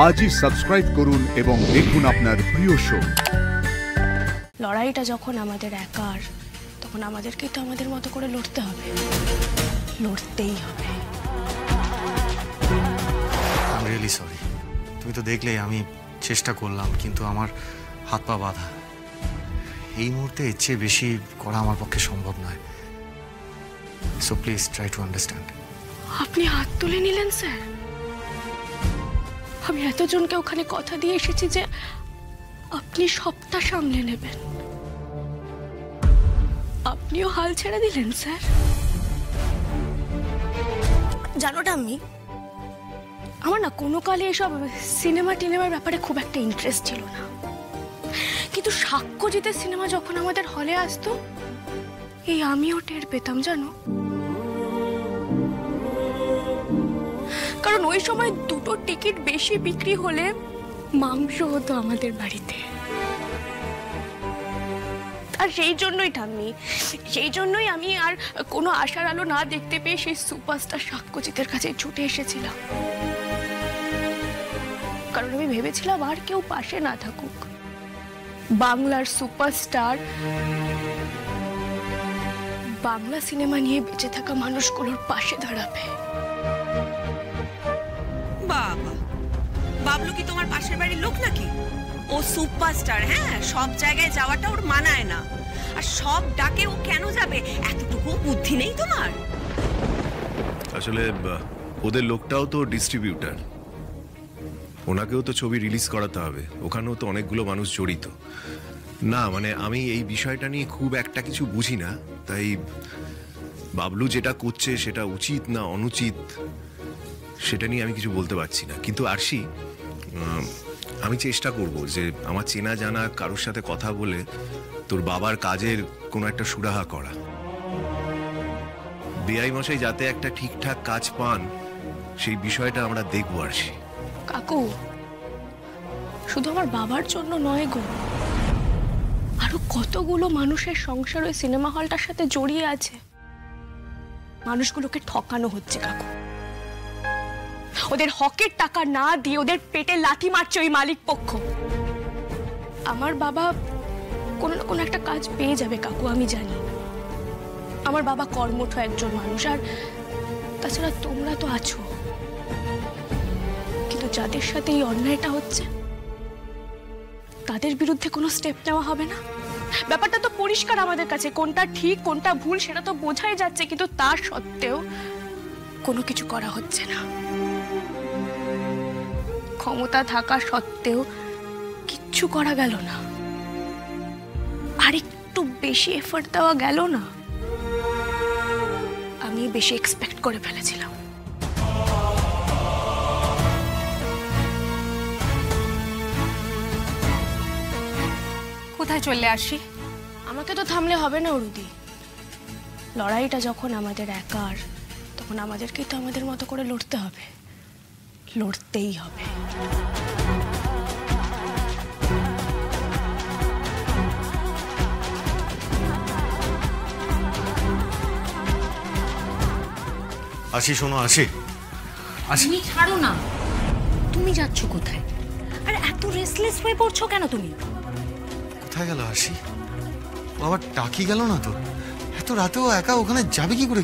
আজই সাবস্ক্রাইব করুন এবং দেখুন আপনার প্রিয় শো। লড়াইটা যখন আমাদের একার, তখন আমাদেরকেই তো আমাদের মতো করে লড়তে হবে, লড়তেই হবে। I am really sorry. তুমি তো দেখলেই আমি চেষ্টা করলাম, কিন্তু আমার হাত পা বাঁধা। এই মুহূর্তে এর চেয়ে বেশি করা আমার পক্ষে সম্ভব নয়। So please try to understand. আপনি হাত তুলে নিলেন স্যার? আমি এতজনকে ওখানে কথা দিয়ে এসেছি যে আপনি সবটা সামলে নেবেন, আপনিও হাল ছেড়ে দিলেন স্যার? জানোটা আমার না কোনো কালে এসব সিনেমা টিনেমার ব্যাপারে খুব একটা ইন্টারেস্ট ছিল না, কিন্তু সাক্ষ্যজিতের সিনেমা যখন আমাদের হলে আসতো, এই আমিও টের পেতাম জানো। কারণ ওই সময় দুটো টিকিট বেশি বিক্রি হলে মাংস হতো আমাদের বাড়িতে। আর সেই জন্যই আমি আর কোনো আশার আলো না দেখতে পেয়ে সেই সুপারস্টার সাক্ষ্যজিতের কাছে ছুটে এসেছিলাম। কারণ আমি ভেবেছিলাম আর কেউ পাশে না থাকুক, বাংলার সুপারস্টার বাংলা সিনেমা নিয়ে বেঁচে থাকা মানুষগুলোর পাশে দাঁড়াবে। বাবা, বাবলু কি তোমার পাশের বাড়ির লোক নাকি? ও সুপারস্টার, হ্যাঁ, সব জায়গায় যাওয়াটা ওর মানায় না। আর সব ডাকে ও কেন যাবে? এতটুকু বুদ্ধি নেই তোমার? আসলে ওদের লোকটাও তো ডিস্ট্রিবিউটার, ওনাকেও তো ছবি রিলিজ করাতে হবে, ওখানেও তো অনেকগুলো মানুষ জড়িত। না মানে আমি এই বিষয়টা নিয়ে খুব একটা কিছু বুঝি না, তাই বাবলু যেটা করছে সেটা উচিত না অনুচিত সেটা নিয়ে আমি কিছু বলতে পারছি না। কিন্তু আরশি, আমি চেষ্টা করব যে আমার চেনা জানা কারোর সাথে কথা বলে তোর বাবার কাজের কোনো একটা সুরাহা করা। বিআই মশাই যাতে একটা ঠিকঠাক কাজ পান সেই বিষয়টা আমরা দেখবো। আরশি কাকু, শুধু আমার বাবার জন্য নয় গো, আরো কতগুলো মানুষের সংসার ওই সিনেমা হলটার সাথে জড়িয়ে আছে। মানুষগুলোকে ঠকানো হচ্ছে কাকু, ওদের হকের টাকা না দিয়ে ওদের পেটে লাথি মারছে ওই মালিক পক্ষ। আমার বাবা কোনো না কোনো একটা কাজ পেয়ে যাবে কাকু, আমি জানি। আমার বাবা কর্মঠ একজন মানুষ, আর তাছাড়া তোমরা তো আছো। কিন্তু যাদের সাথে এই অন্যায়টা হচ্ছে তাদের বিরুদ্ধে কোনো স্টেপ নেওয়া হবে না? ব্যাপারটা তো পরিষ্কার আমাদের কাছে, কোনটা ঠিক কোনটা ভুল সেটা তো বোঝাই যাচ্ছে, কিন্তু তার সত্ত্বেও কোনো কিছু করা হচ্ছে না। ক্ষমতা থাকা সত্ত্বেও কিচ্ছু করা গেল না, আর একটু বেশি এফর্ট দেওয়া গেল না? আমি বেশি এক্সপেক্ট করে ফেলেছিলাম। কোথায় চলে আসি? আমাকে তো থামলে হবে না অরুদি। লড়াইটা যখন আমাদের একার, তখন আমাদেরকেই তো আমাদের মতো করে লড়তে হবে, লড়তেই হবে। আসি, শোনো, আসি। তুমি ছাড়ো না, তুমি যাচ্ছ কোথায়? আর এত রেস্টলেস হয়ে পড়ছো কেন তুমি? কোথায় গেল আসি? ও আবার টাকি গেল না তো? এত রাতেও একা ওখানে যাবে কি করে?